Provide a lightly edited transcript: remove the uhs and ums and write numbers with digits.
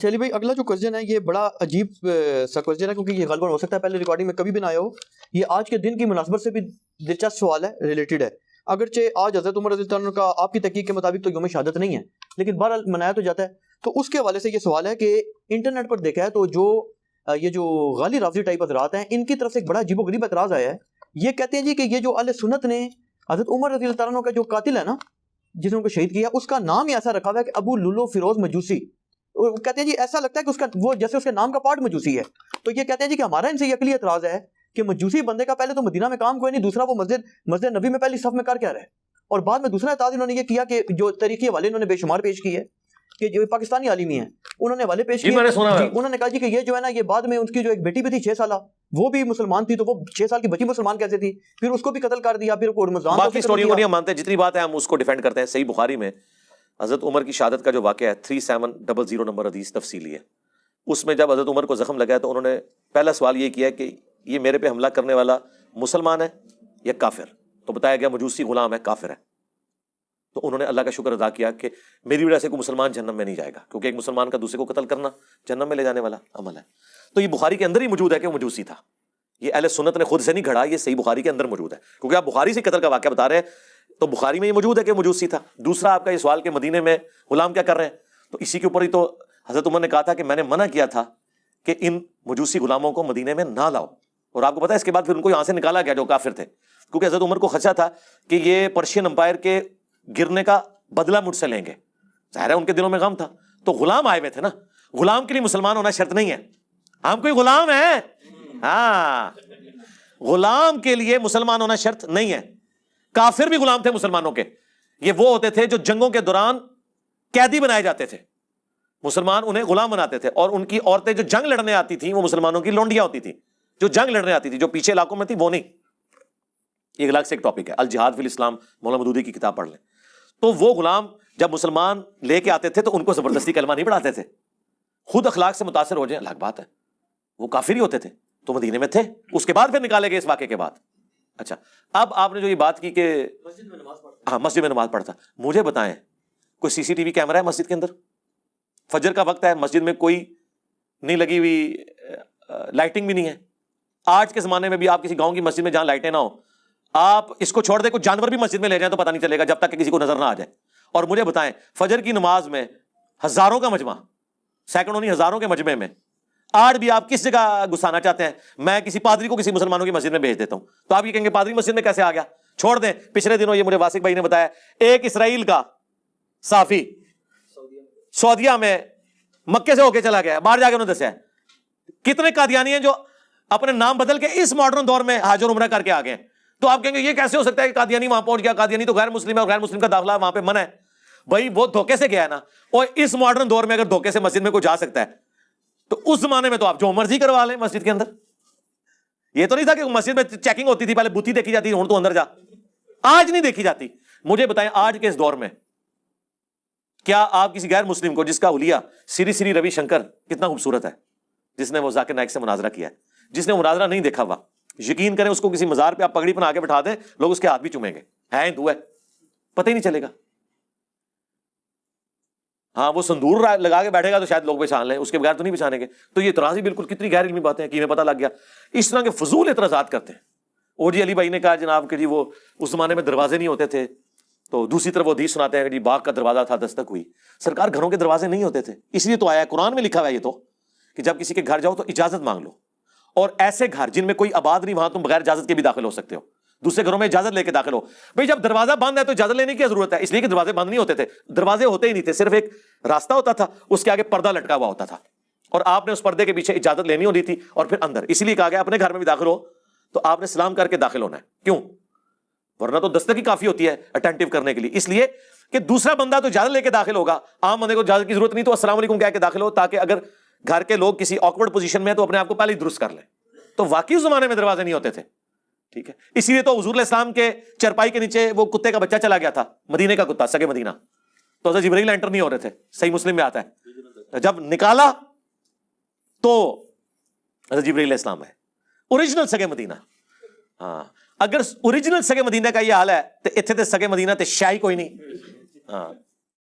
چلیے بھائی، اگلا جو کوشچن ہے یہ بڑا عجیب سا کوشچن ہے، کیونکہ یہ غالباً ہو سکتا ہے پہلے ریکارڈنگ میں کبھی بھی نہ آیا ہو. یہ آج کے دن کی مناسبت سے بھی دلچسپ سوال ہے، ریلیٹڈ ہے. اگرچہ آج حضرت عمر رضی اللہ عنہ کا آپ کی تحقیق کے مطابق تو یوم شہادت نہیں ہے، لیکن بہرحال منایا تو جاتا ہے. تو اس کے حوالے سے یہ سوال ہے کہ انٹرنیٹ پر دیکھا ہے تو یہ جو غالی رافضی ٹائپ حضرات ہیں، ان کی طرف سے ایک بڑا عجیب و غریب اعتراض آیا ہے. یہ کہتے ہیں جی کہ یہ جو اہل سنت نے حضرت عمر رضی اللہ عنہ کا جو قاتل ہے نا، جس نے ان کو شہید کیا، اس کا نام ہی ایسا رکھا ہوا ہے کہ ابو لولو فیروز مجوسی. وہ کہتے ہیں جی ایسا لگتا ہے کہ اس کا وہ جیسے اس کے نام کا پارٹ مجوسی ہے. تو یہ کہتے ہیں جی کہ ہمارا ان سے یہ عقلی اعتراض ہے کہ مجوسی بندے کا پہلے تو مدینہ میں کام کوئی نہیں، دوسرا وہ مسجد نبی میں پہلی صف میں کر کیا رہے، اور بعد میں دوسرا اعتراض انہوں نے یہ کیا کہ جو تاریخی حوالے انہوں نے بے شمار پیش کی ہے کہ جو پاکستانی عالمی ہیں انہوں نے حوالے پیش کیے. انہوں نے کہا جی کہ یہ جو ہے نا، یہ بعد میں ان کی جو ایک بیٹی بھی تھی 6 سالہ، وہ بھی مسلمان تھی، تو وہ 6 سال کی بچی مسلمان کیسے تھی، پھر اس کو بھی قتل کر دیا، پھر رمضان باقی سٹوریوں کو نہیں ہم مانتے، جتنی بات ہے ہم اس کو ڈیفینڈ کرتے ہیں. صحیح بخاری میں حضرت عمر کی شہادت کا جو واقعہ ہے 3700 نمبر حدیث تفصیلی ہے. اس میں جب حضرت عمر کو زخم لگا ہے تو انہوں نے پہلا سوال یہ کیا کہ یہ میرے پہ حملہ کرنے والا مسلمان ہے یا کافر؟ تو بتایا گیا مجوسی غلام ہے، کافر ہے. تو انہوں نے اللہ کا شکر ادا کیا کہ میری وجہ سے کوئی مسلمان جہنم میں نہیں جائے گا، کیونکہ ایک مسلمان کا دوسرے کو قتل کرنا جہنم میں لے جانے والا عمل ہے. تو یہ بخاری کے اندر ہی موجود ہے کہ وہ مجوسی تھا. یہ اہل سنت نے خود سے نہیں گھڑا، یہ صحیح بخاری کے اندر موجود ہے. کیونکہ آپ بخاری سے قتل کا واقعہ بتا رہے ہیں تو بخاری میں یہ موجود ہے کہ مجوسی تھا. دوسرا آپ کا یہ سوال کہ مدینے میں غلام کیا کر رہے ہیں، تو اسی کے اوپر ہی تو حضرت عمر نے کہا تھا کہ میں نے منع کیا تھا کہ ان مجوسی غلاموں کو مدینے میں نہ لاؤ. اور آپ کو پتا ہے اس کے بعد پھر ان کو یہاں سے نکالا گیا جو کافر تھے، کیونکہ حضرت عمر کو خدشہ تھا کہ یہ پرشین امپائر کے گرنے کا بدلہ مجھ سے لیں گے. ظاہر ہے ان کے دلوں میں غم تھا. تو غلام آئے ہوئے تھے نا، غلام کے لیے مسلمان ہونا شرط نہیں ہے. ہم کوئی غلام ہیں، ہاں، غلام کے لیے مسلمان ہونا شرط نہیں ہے. کافر بھی غلام تھے مسلمانوں کے. یہ وہ ہوتے تھے جو جنگوں کے دوران قیدی بنائے جاتے تھے، مسلمان انہیں غلام بناتے تھے. اور ان کی عورتیں جو جنگ لڑنے آتی تھیں وہ مسلمانوں کی لونڈیاں ہوتی تھیں، جو جنگ لڑنے آتی تھی، جو پیچھے علاقوں میں تھی وہ نہیں. یہ الگ سے ایک ٹاپک ہے، الجہاد فی الاسلام، مولانا مودودی کی کتاب پڑھ لیں. تو وہ غلام جب مسلمان لے کے آتے تھے تو ان کو زبردستی کلمہ نہیں پڑھاتے تھے. خود اخلاق سے متاثر ہو جائیں الگ بات ہے، وہ کافر ہی ہوتے تھے. تو مدینے میں تھے، اس کے بعد پھر نکالے گئے اس واقعے کے بعد. اچھا، اب آپ نے جو یہ بات کی کہ ہاں مسجد میں نماز پڑھتا، مجھے بتائیں کوئی سی سی ٹی وی کیمرہ ہے مسجد کے اندر؟ فجر کا وقت ہے، مسجد میں کوئی نہیں لگی ہوئی، لائٹنگ بھی نہیں ہے. آج کے زمانے میں بھی آپ کسی گاؤں کی مسجد میں جہاں لائٹیں نہ ہو، آپ اس کو چھوڑ دیں کچھ جانور بھی مسجد میں لے جائیں تو پتہ نہیں چلے گا جب تک کہ کسی کو نظر نہ آ جائے. اور مجھے بتائیں فجر کی نماز میں ہزاروں کا مجمع، سینکڑوں نہیں ہزاروں کے مجمع میں آج بھی آپ کس جگہ گھسانا چاہتے ہیں؟ میں کسی پادری کو کسی مسلمانوں کی مسجد میں بھیج دیتا ہوں تو آپ یہ کہیں گے پادری مسجد میں کیسے آ گیا؟ چھوڑ دیں. پچھلے دنوں یہ مجھے واسق بھائی نے بتایا، ایک اسرائیل کا صحافی سعودیہ میں مکے سے ہو کے چلا گیا، باہر جا کے انہوں نے دسیا کتنے قادیانی ہیں جو اپنے نام بدل کے اس ماڈرن دور میں حج اور عمرہ کر کے آ گئے. تو آپ کہیں گے یہ کیسے ہو سکتا ہے کہ قادیانی وہاں پہنچ گیا؟ قادیانی تو غیر مسلم ہے اور غیر مسلم کا داخلہ وہاں پہ منع ہے. بھائی وہ دھوکے سے گیا ہے نا. اور اس ماڈرن دور میں اگر دھوکے سے مسجد میں کوئی جا سکتا ہے تو اس زمانے میں تو آپ جو مرضی کروا لیں مسجد کے اندر. یہ تو نہیں تھا کہ مسجد میں چیکنگ ہوتی تھی، پہلے بوتھی دیکھی جاتی تھی، تو اندر جا. آج نہیں دیکھی جاتی. مجھے بتائیں آج کے اس دور میں کیا آپ کسی غیر مسلم کو، جس کا حلیہ سری سری روی شنکر کتنا خوبصورت ہے، جس نے وہ ذاکر نائک سے مناظرہ کیا ہے، جس نے وہ مناظرہ نہیں دیکھا ہوا، یقین کریں اس کو کسی مزار پہ آپ پگڑی پہنا کے بٹھا دیں، لوگ اس کے ہاتھ بھی چومیں گے، ہے ہندو ہے، پتہ ہی نہیں چلے گا. ہاں وہ سندور لگا کے بیٹھے گا تو شاید لوگ پہچان لیں، اس کے بغیر تو نہیں پہچانیں گے. تو یہ اعتراض ہی بالکل کتنی غیر علمی باتیں ہیں کہ ہمیں پتہ لگ گیا. اس طرح کے فضول اعتراضات کرتے ہیں. او جی علی بھائی نے کہا جناب کہ جی وہ اس زمانے میں دروازے نہیں ہوتے تھے، تو دوسری طرف وہ حدیث سناتے ہیں کہ جی باغ کا دروازہ تھا دستک ہوئی. سرکار گھروں کے دروازے نہیں ہوتے تھے، اس لیے تو آیا ہے قرآن میں لکھا ہوا ہے یہ تو کہ جب کسی کے گھر جاؤ تو اجازت مانگ لو. اور ایسے گھر جن میں کوئی آباد نہیں وہاں تم بغیر اجازت کے بھی داخل ہو سکتے ہو، دوسرے گھروں میں اجازت لے کے داخل ہو. بھئی جب دروازہ بند ہے تو اجازت لینے کی ضرورت ہے، اس لیے کہ دروازے بند نہیں ہوتے تھے، دروازے ہوتے ہی نہیں تھے، صرف ایک راستہ ہوتا تھا، اس کے آگے پردہ لٹکا ہوا ہوتا تھا اور آپ نے اس پردے کے پیچھے اجازت لینی ہوتی تھی اور پھر اندر. اسی لیے کہا گیا اپنے گھر میں بھی داخل ہو تو آپ نے سلام کر کے داخل ہونا ہے. کیوں؟ ورنہ تو دستک ہی کافی ہوتی ہے اٹینٹیو کرنے کے لیے. اس لیے کہ دوسرا بندہ تو اجازت لے کے داخل ہوگا، عام بندے کو اجازت کی ضرورت نہیں، تو السلام علیکم کہہ کے داخل ہو تاکہ اگر گھر کے لوگ کسی آکورڈ پوزیشن میں ہیں تو اپنے آپ کو پہلے ہی درست کر لیں. تو واقعی اس زمانے میں دروازے نہیں ہوتے تھے. ٹھیک ہے، اسی لیے تو حضور علیہ السلام کے چرپائی کے نیچے وہ کتے کا بچہ چلا گیا تھا، مدینے کا کتا، سگے مدینہ، تو حضرت جبرائیل انٹر نہیں ہو رہے تھے. صحیح مسلم میں آتا ہے جب نکالا تو حضرت جبرائیل علیہ السلام ہے، اوریجنل سگے مدینہ. ہاں اگر اوریجنل سگے مدینہ کا یہ حال ہے تو اتنے تے سگے مدینہ تے شاہی کوئی نہیں. ہاں